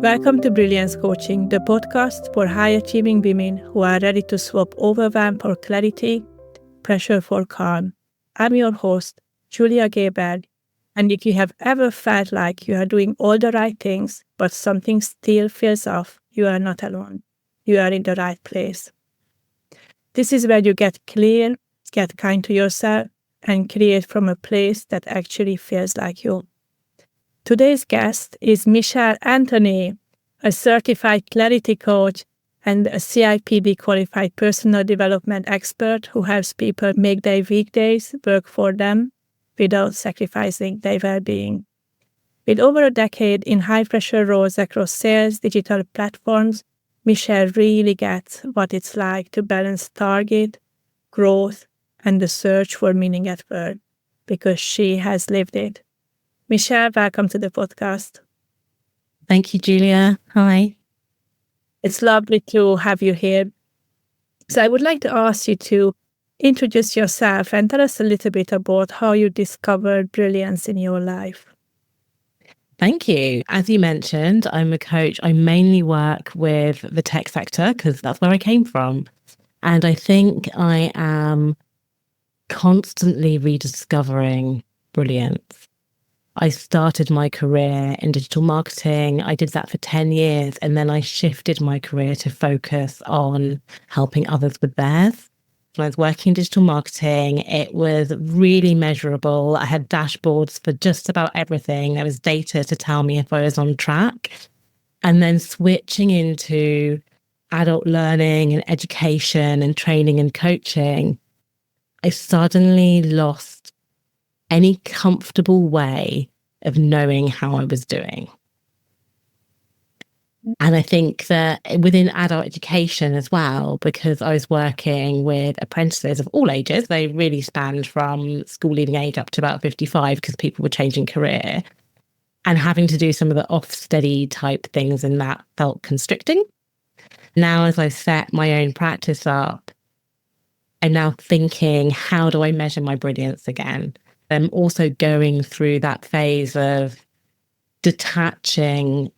Welcome to Brilliance Coaching, the podcast for high-achieving women who are ready to swap overwhelm for clarity, pressure for calm. I'm your host, Julia Gaber, and if you have ever felt like you are doing all the right things, but something still feels off, you are not alone. You are in the right place. This is where you get clear, get kind to yourself, and create from a place that actually feels like you. Today's guest is Michelle Anthony, a certified clarity coach and a CIPD qualified personal development expert who helps people make their weekdays work for them without sacrificing their well-being. With over a decade in high-pressure roles across sales, digital platforms, Michelle really gets what it's like to balance target, growth, and the search for meaning at work, because she has lived it. Michelle, welcome to the podcast. Thank you, Julia. Hi. It's lovely to have you here. So I would like to ask you to introduce yourself and tell us a little bit about how you discovered brilliance in your life. Thank you. As you mentioned, I'm a coach. I mainly work with the tech sector because that's where I came from. And I think I am constantly rediscovering brilliance. I started my career in digital marketing. I did that for 10 years, and then I shifted my career to focus on helping others with theirs. When I was working in digital marketing, it was really measurable. I had dashboards for just about everything. There was data to tell me if I was on track. And then switching into adult learning and education and training and coaching, I suddenly lost any comfortable way of knowing how I was doing. And I think that within adult education as well, because I was working with apprentices of all ages, they really spanned from school leaving age up to about 55 because people were changing career, and having to do some of the off-steady type things, and that felt constricting. Now, as I set my own practice up, I'm now thinking, how do I measure my brilliance again? I'm also going through that phase of detaching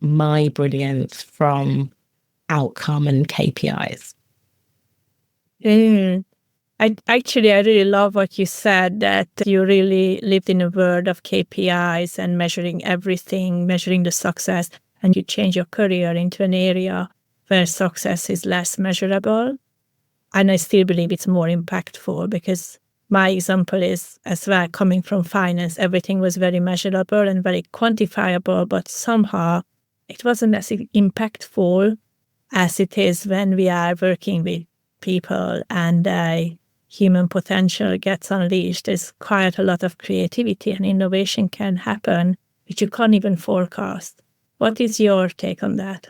my brilliance from outcome and KPIs. I really love what you said, that you really lived in a world of KPIs and measuring everything, measuring the success, and you change your career into an area where success is less measurable. And I still believe it's more impactful, because my example is as well coming from finance. Everything was very measurable and very quantifiable, but somehow it wasn't as impactful as it is when we are working with people and human potential gets unleashed. There's quite a lot of creativity and innovation can happen, which you can't even forecast. What is your take on that?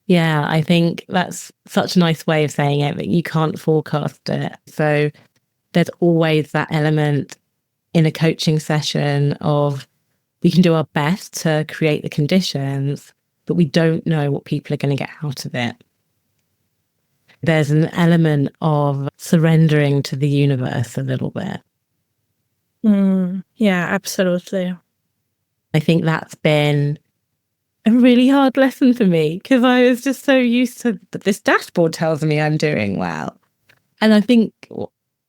Yeah, I think that's such a nice way of saying it, that you can't forecast it. So there's always that element in a coaching session of, we can do our best to create the conditions, but we don't know what people are going to get out of it. There's an element of surrendering to the universe a little bit. Yeah, absolutely. I think that's been a really hard lesson for me, because I was just so used to that this dashboard tells me I'm doing well. And I think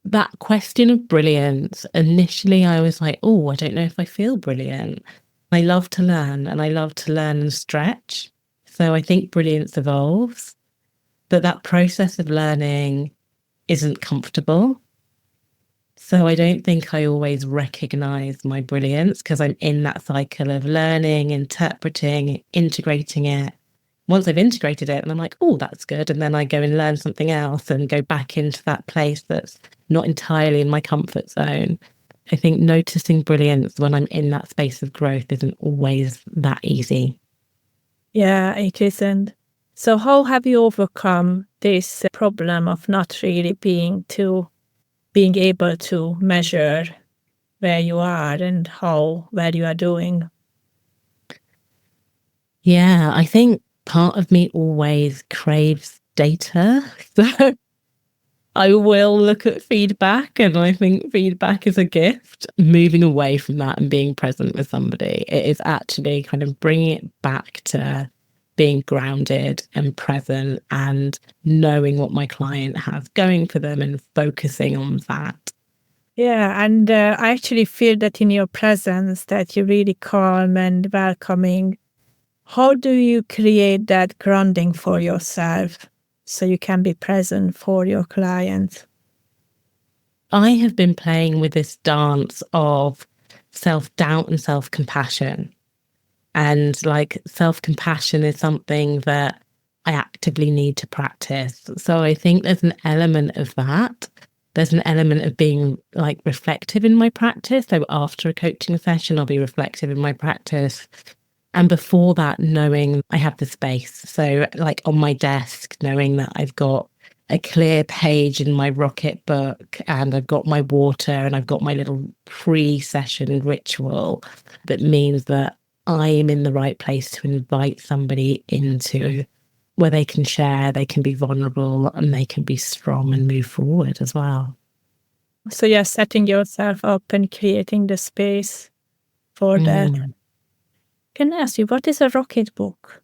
that question of brilliance, initially I was like, oh, I don't know if I feel brilliant. I love to learn, and I love to learn and stretch. So I think brilliance evolves, but that process of learning isn't comfortable. So I don't think I always recognize my brilliance, because I'm in that cycle of learning, interpreting, integrating it. Once I've integrated it and I'm like, oh, that's good. And then I go and learn something else and go back into that place that's not entirely in my comfort zone. I think noticing brilliance when I'm in that space of growth isn't always that easy. Yeah, it isn't. So how have you overcome this problem of not really being able to measure where you are and where you are doing? Yeah, I think part of me always craves data. So I will look at feedback, and I think feedback is a gift. Moving away from that and being present with somebody, it is actually kind of bringing it back to being grounded and present and knowing what my client has going for them and focusing on that. Yeah, and I actually feel that in your presence that you're really calm and welcoming. How do you create that grounding for yourself so you can be present for your clients? I have been playing with this dance of self-doubt and self-compassion. And like self-compassion is something that I actively need to practice. So I think there's an element of that. There's an element of being like reflective in my practice. So after a coaching session, I'll be reflective in my practice. And before that, knowing I have the space. So like on my desk, knowing that I've got a clear page in my Rocket book and I've got my water and I've got my little pre-session ritual that means that I'm in the right place to invite somebody into where they can share, they can be vulnerable, and they can be strong and move forward as well. So you're setting yourself up and creating the space for that. Can I ask you, what is a Rocket book?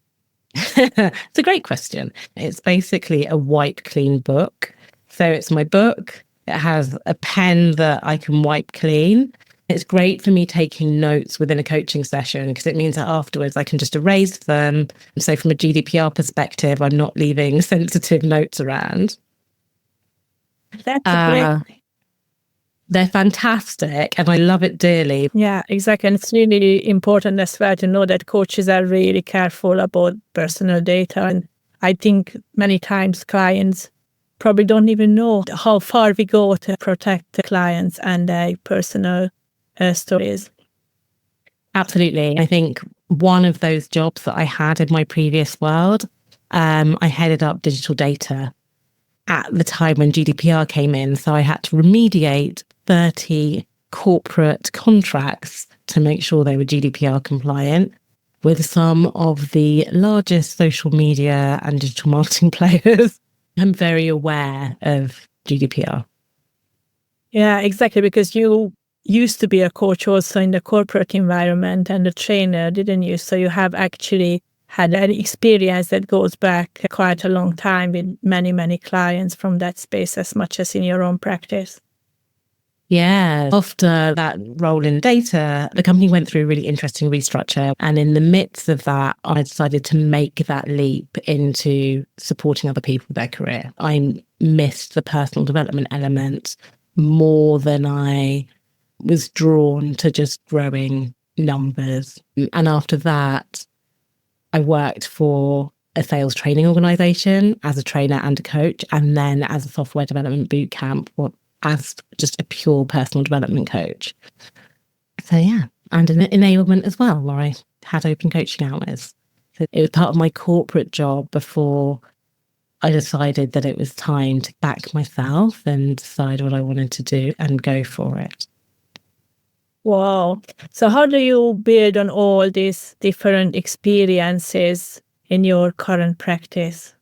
It's a great question. It's basically a wipe clean book. So it's my book. It has a pen that I can wipe clean. It's great for me taking notes within a coaching session because it means that afterwards I can just erase them. And so from a GDPR perspective, I'm not leaving sensitive notes around. That's great. They're fantastic and I love it dearly. Yeah, exactly. And it's really important as well to know that coaches are really careful about personal data. And I think many times clients probably don't even know how far we go to protect the clients and their personal stories. Absolutely. I think one of those jobs that I had in my previous world, I headed up digital data at the time when GDPR came in. So I had to remediate 30 corporate contracts to make sure they were GDPR compliant with some of the largest social media and digital marketing players. I'm very aware of GDPR. Yeah, exactly. Because you used to be a coach also in the corporate environment and a trainer, didn't you? So you have actually had an experience that goes back quite a long time with many, many clients from that space as much as in your own practice. Yeah. After that role in data, the company went through a really interesting restructure. And in the midst of that, I decided to make that leap into supporting other people with their career. I missed the personal development element more than I was drawn to just growing numbers. And after that, I worked for a sales training organization as a trainer and a coach, and then as a software development bootcamp as just a pure personal development coach. So yeah, and an enablement as well, where I had open coaching hours. So it was part of my corporate job before I decided that it was time to back myself and decide what I wanted to do and go for it. Wow. So how do you build on all these different experiences in your current practice?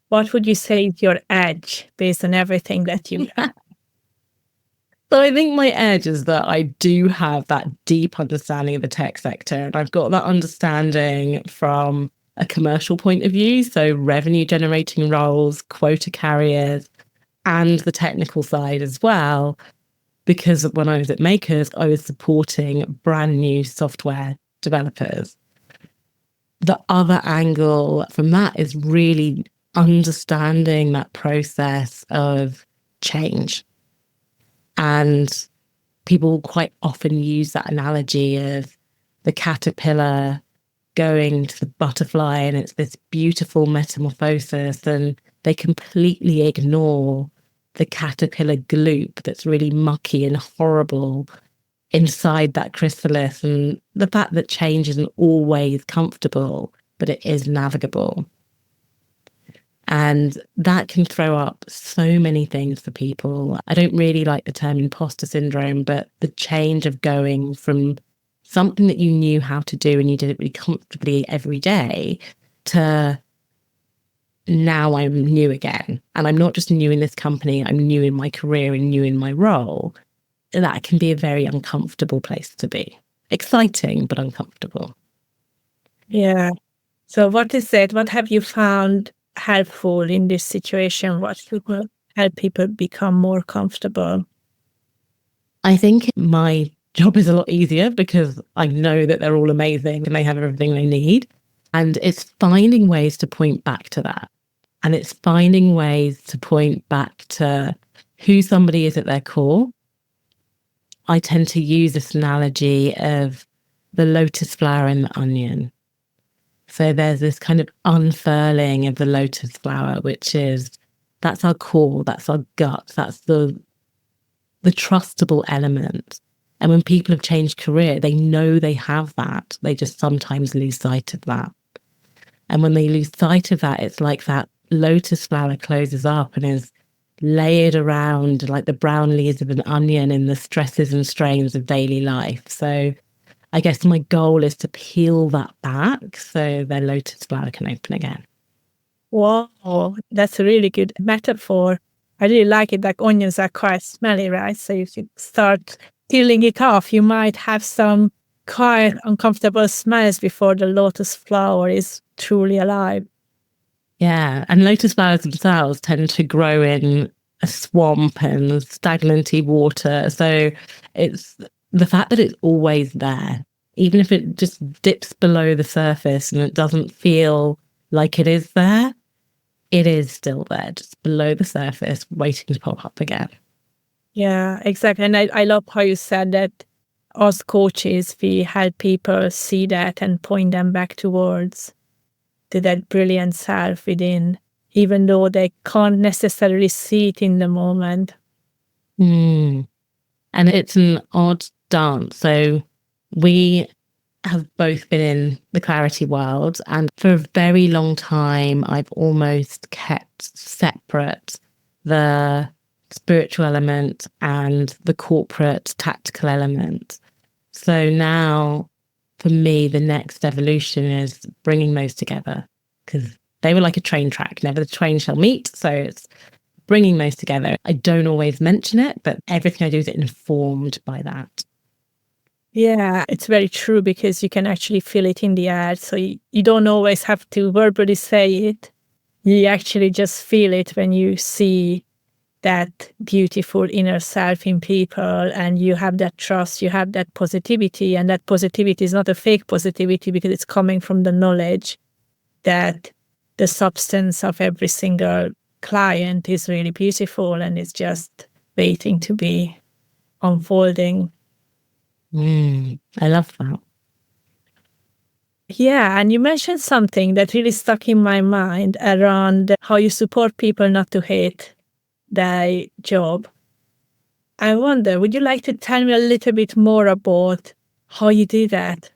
What would you say is your edge based on everything that you have? So I think my edge is that I do have that deep understanding of the tech sector, and I've got that understanding from a commercial point of view. So revenue generating roles, quota carriers, and the technical side as well. Because when I was at Makers, I was supporting brand new software developers. The other angle from that is really understanding that process of change. And people quite often use that analogy of the caterpillar going to the butterfly, and it's this beautiful metamorphosis, and they completely ignore the caterpillar gloop that's really mucky and horrible inside that chrysalis, and the fact that change isn't always comfortable, but it is navigable. And that can throw up so many things for people. I don't really like the term imposter syndrome, but the change of going from something that you knew how to do and you did it really comfortably every day to now I'm new again. And I'm not just new in this company, I'm new in my career and new in my role. That can be a very uncomfortable place to be. Exciting, but uncomfortable. Yeah. So what is it? What have you found helpful in this situation? What will help people become more comfortable? I think my job is a lot easier because I know that they're all amazing and they have everything they need. And it's finding ways to point back to that. And it's finding ways to point back to who somebody is at their core. I tend to use this analogy of the lotus flower and the onion. So there's this kind of unfurling of the lotus flower, which is, that's our core, that's our gut, that's the trustable element. And when people have changed career, they know they have that. They just sometimes lose sight of that. And when they lose sight of that, it's like that lotus flower closes up and is layered around like the brown leaves of an onion in the stresses and strains of daily life. So I guess my goal is to peel that back so their lotus flower can open again. Wow, that's a really good metaphor. I really like it. Like onions are quite smelly, right? So if you start peeling it off, you might have some quite uncomfortable smells before the lotus flower is truly alive. Yeah. And lotus flowers themselves tend to grow in a swamp and stagnanty water. So it's the fact that it's always there, even if it just dips below the surface and it doesn't feel like it is there, it is still there, just below the surface, waiting to pop up again. Yeah, exactly. And I love how you said that as coaches, we help people see that and point them back towards to that brilliant self within, even though they can't necessarily see it in the moment. And it's an odd dance. So we have both been in the clarity world, and for a very long time, I've almost kept separate the spiritual element and the corporate tactical element. So now, for me, the next evolution is bringing those together, because they were like a train track. Never the twain shall meet. So it's bringing those together. I don't always mention it, but everything I do is informed by that. Yeah, it's very true because you can actually feel it in the air. So you don't always have to verbally say it. You actually just feel it when you see that beautiful inner self in people and you have that trust, you have that positivity. And that positivity is not a fake positivity because it's coming from the knowledge that the substance of every single client is really beautiful and it's just waiting to be unfolding. I love that. Yeah, and you mentioned something that really stuck in my mind around how you support people not to hate their job. I wonder, would you like to tell me a little bit more about how you do that?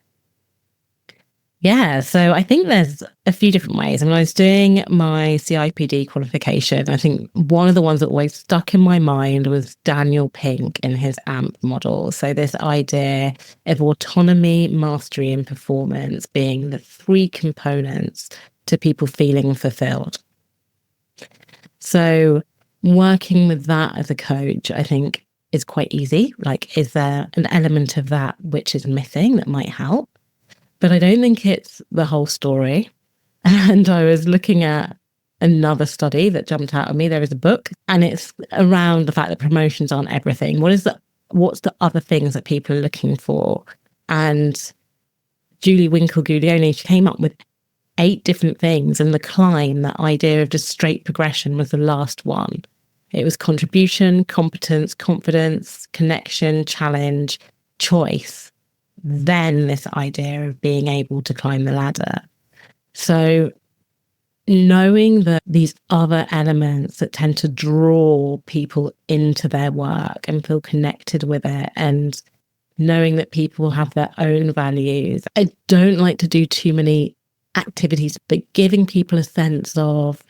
Yeah, so I think there's a few different ways. I mean, I was doing my CIPD qualification. I think one of the ones that always stuck in my mind was Daniel Pink in his AMP model. So this idea of autonomy, mastery, and performance being the three components to people feeling fulfilled. So working with that as a coach, I think is quite easy. Like, is there an element of that which is missing that might help? But I don't think it's the whole story. And I was looking at another study that jumped out at me. There is a book, and it's around the fact that promotions aren't everything. What's the other things that people are looking for? And Julie Winkle-Guglielmi, she came up with 8 different things, and the climb, that idea of just straight progression, was the last one. It was contribution, competence, confidence, connection, challenge, choice. Then this idea of being able to climb the ladder. So knowing that these other elements that tend to draw people into their work and feel connected with it, and knowing that people have their own values. I don't like to do too many activities, but giving people a sense of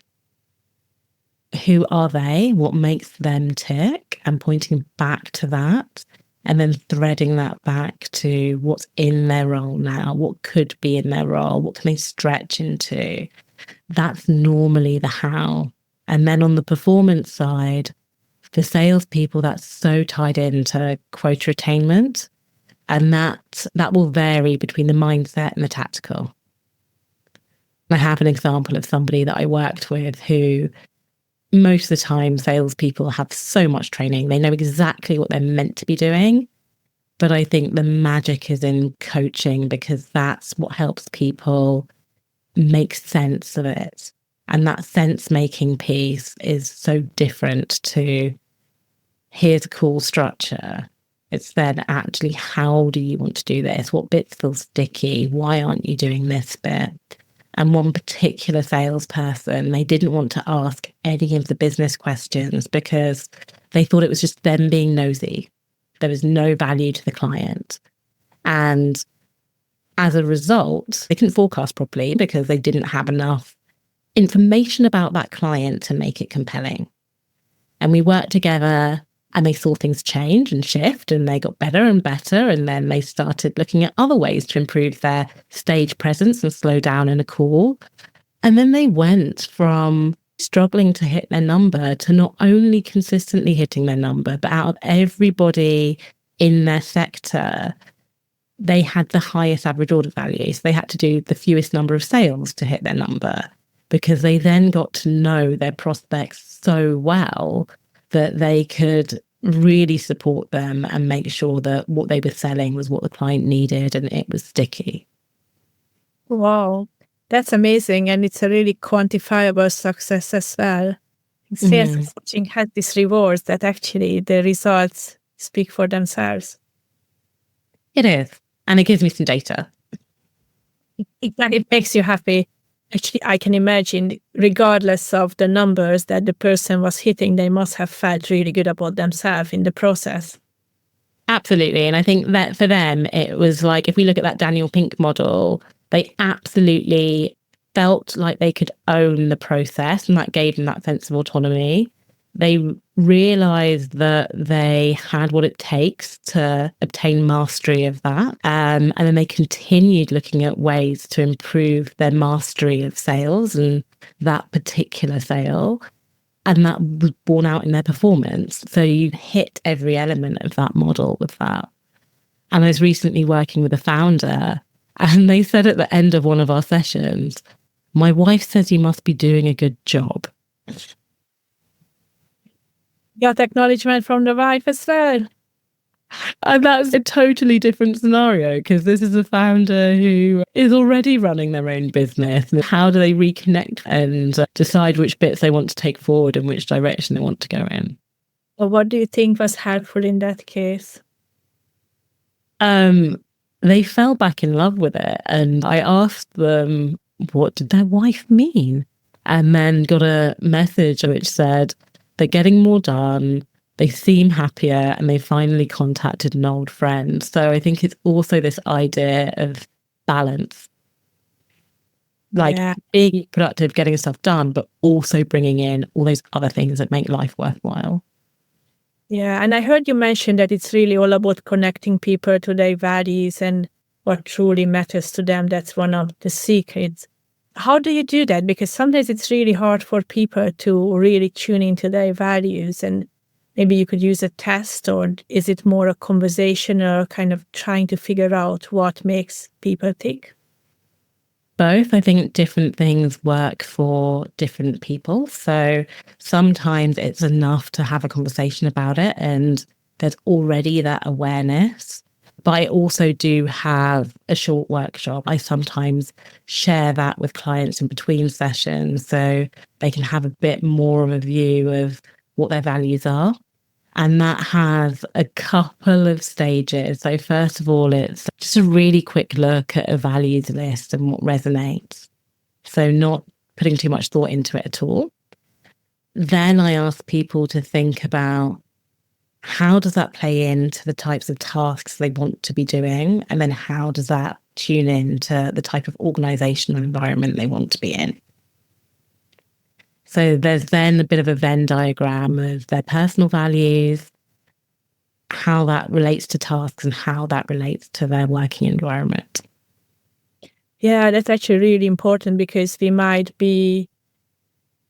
who are they, what makes them tick, and pointing back to that. And then threading that back to what's in their role now, what could be in their role, what can they stretch into. That's normally the how. And then on the performance side, for salespeople, that's so tied into quota attainment. And that will vary between the mindset and the tactical. I have an example of somebody that I worked with who most of the time salespeople have so much training. They know exactly what they're meant to be doing. But I think the magic is in coaching, because that's what helps people make sense of it. And that sense making piece is so different to here's a cool structure. It's then actually, how do you want to do this? What bits feel sticky? Why aren't you doing this bit? And one particular salesperson, they didn't want to ask any of the business questions because they thought it was just them being nosy. There was no value to the client. And as a result, they couldn't forecast properly because they didn't have enough information about that client to make it compelling. And we worked together and they saw things change and shift, and they got better and better. And then they started looking at other ways to improve their stage presence and slow down in a call. And then they went from struggling to hit their number to not only consistently hitting their number, but out of everybody in their sector, they had the highest average order value. So they had to do the fewest number of sales to hit their number, because they then got to know their prospects so well that they could really support them and make sure that what they were selling was what the client needed and it was sticky. Wow, that's amazing. And it's a really quantifiable success as well. Sales coaching has these rewards that actually the results speak for themselves. It is. And it gives me some data. It makes you happy. Actually, I can imagine, regardless of the numbers that the person was hitting, they must have felt really good about themselves in the process. Absolutely. And I think that for them, it was like, if we look at that Daniel Pink model, they absolutely felt like they could own the process, and that gave them that sense of autonomy. They realized that they had what it takes to obtain mastery of that. And then they continued looking at ways to improve their mastery of sales and that particular sale. And that was borne out in their performance. So you hit every element of that model with that. And I was recently working with a founder, and they said at the end of one of our sessions, "My wife says you must be doing a good job." Got acknowledgement from the wife as well. And that's a totally different scenario, because this is a founder who is already running their own business. How do they reconnect and decide which bits they want to take forward and which direction they want to go in? Well, what do you think was helpful in that case? They fell back in love with it. And I asked them, what did their wife mean? And then got a message which said, they're getting more done, they seem happier, and they finally contacted an old friend. So I think it's also this idea of balance. Like being productive, getting stuff done, but also bringing in all those other things that make life worthwhile. Yeah, and I heard you mention that it's really all about connecting people to their values and what truly matters to them. That's one of the secrets. How do you do that? Because sometimes it's really hard for people to really tune into their values, and maybe you could use a test, or is it more a conversation or kind of trying to figure out what makes people tick? Both. I think different things work for different people. So sometimes it's enough to have a conversation about it and there's already that awareness. But I also do have a short workshop. I sometimes share that with clients in between sessions so they can have a bit more of a view of what their values are. And that has a couple of stages. So first of all, it's just a really quick look at a values list and what resonates. So not putting too much thought into it at all. Then I ask people to think about, how does that play into the types of tasks they want to be doing? And then how does that tune into the type of organizational environment they want to be in? So there's then a bit of a Venn diagram of their personal values, how that relates to tasks and how that relates to their working environment. Yeah, that's actually really important because we might be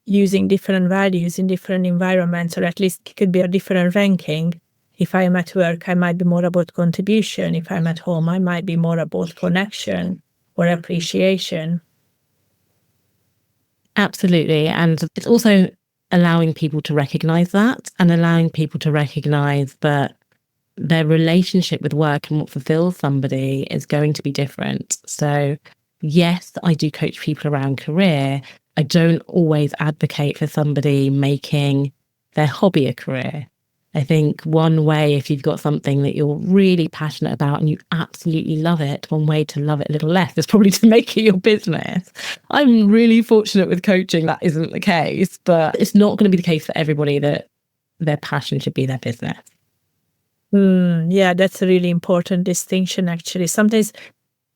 using different values in different environments, or at least it could be a different ranking. If I'm at work, I might be more about contribution. If I'm at home, I might be more about connection or appreciation. Absolutely. And it's also allowing people to recognize that, and allowing people to recognize that their relationship with work and what fulfills somebody is going to be different. So, yes, I do coach people around career. I don't always advocate for somebody making their hobby a career. I think one way, if you've got something that you're really passionate about and you absolutely love it, one way to love it a little less is probably to make it your business. I'm really fortunate with coaching that isn't the case, but it's not going to be the case for everybody that their passion should be their business. Yeah, that's a really important distinction, actually. Sometimes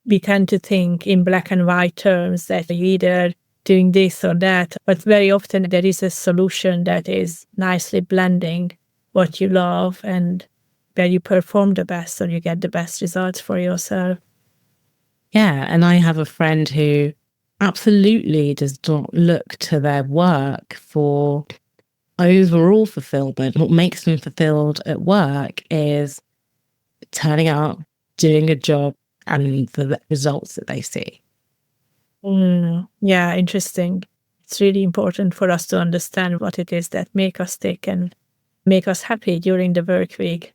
we tend to think in black and white terms that you're either doing this or that, but very often there is a solution that is nicely blending what you love and where you perform the best, or you get the best results for yourself. Yeah. And I have a friend who absolutely does not look to their work for overall fulfillment. What makes them fulfilled at work is turning up, doing a job, and the results that they see. Yeah, interesting. It's really important for us to understand what it is that make us tick and make us happy during the work week.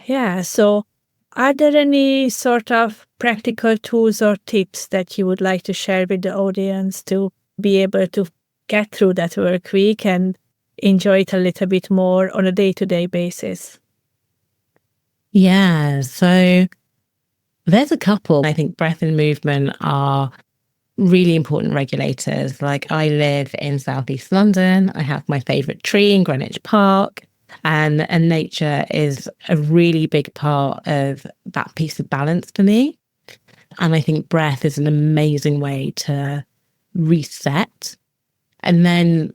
Yeah, so are there any sort of practical tools or tips that you would like to share with the audience to be able to get through that work week and enjoy it a little bit more on a day-to-day basis? Yeah. So there's a couple. I think breath and movement are really important regulators. Like, I live in Southeast London. I have my favorite tree in Greenwich Park. And nature is a really big part of that piece of balance for me. And I think breath is an amazing way to reset. And then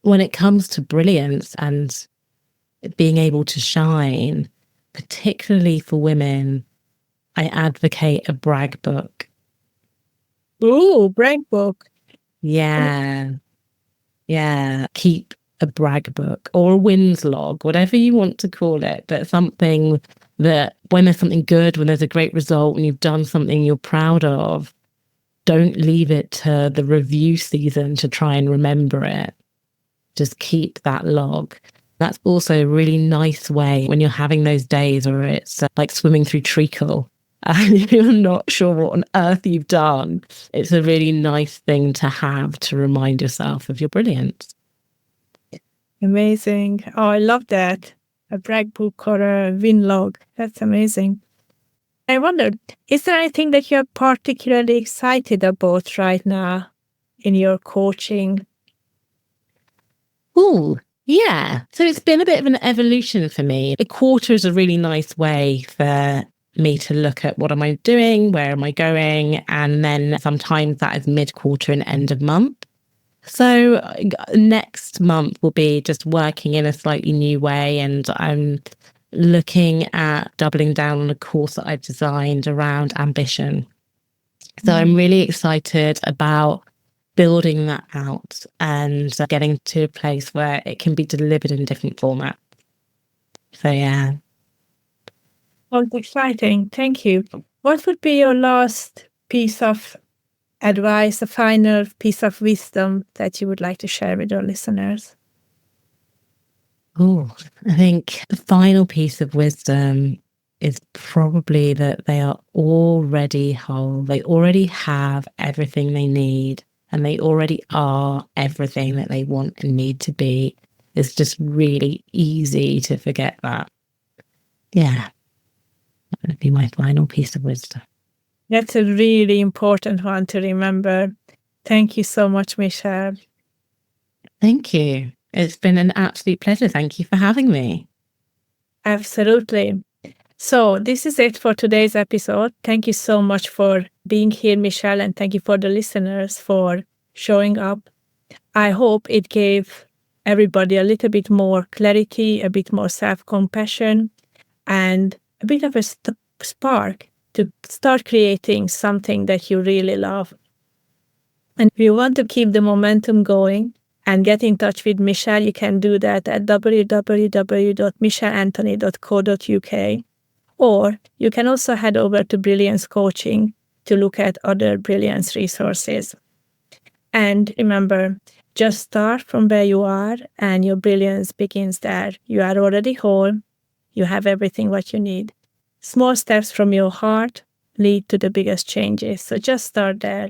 when it comes to brilliance and being able to shine, particularly for women, I advocate a brag book. Ooh, brag book. Yeah. Yeah. Keep a brag book or a wins log, whatever you want to call it, but something that when there's something good, when there's a great result, when you've done something you're proud of, don't leave it to the review season to try and remember it. Just keep that log. That's also a really nice way when you're having those days where it's like swimming through treacle and you're not sure what on earth you've done. It's a really nice thing to have to remind yourself of your brilliance. Amazing. Oh, I love that. A brag book or a win log. That's amazing. I wonder, is there anything that you're particularly excited about right now in your coaching? Oh, yeah. So it's been a bit of an evolution for me. A quarter is a really nice way for me to look at what am I doing, where am I going, and then sometimes that is mid-quarter and end of month. So next month will be just working in a slightly new way, and I'm looking at doubling down on a course that I've designed around ambition. So I'm really excited about building that out and getting to a place where it can be delivered in different formats. So yeah. Oh, it's exciting. Thank you. What would be your last piece of advice, a final piece of wisdom that you would like to share with our listeners? Oh, I think the final piece of wisdom is probably that they are already whole. They already have everything they need, and they already are everything that they want and need to be. It's just really easy to forget that. Yeah, that would be my final piece of wisdom. That's a really important one to remember. Thank you so much, Michelle. Thank you. It's been an absolute pleasure. Thank you for having me. Absolutely. So this is it for today's episode. Thank you so much for being here, Michelle, and thank you for the listeners for showing up. I hope it gave everybody a little bit more clarity, a bit more self-compassion, and a bit of a spark to start creating something that you really love. And if you want to keep the momentum going and get in touch with Michelle, you can do that at www.michelleanthony.co.uk, or you can also head over to Brilliance Coaching to look at other Brilliance resources. And remember, just start from where you are and your brilliance begins there. You are already whole. You have everything what you need. Small steps from your heart lead to the biggest changes. So just start there.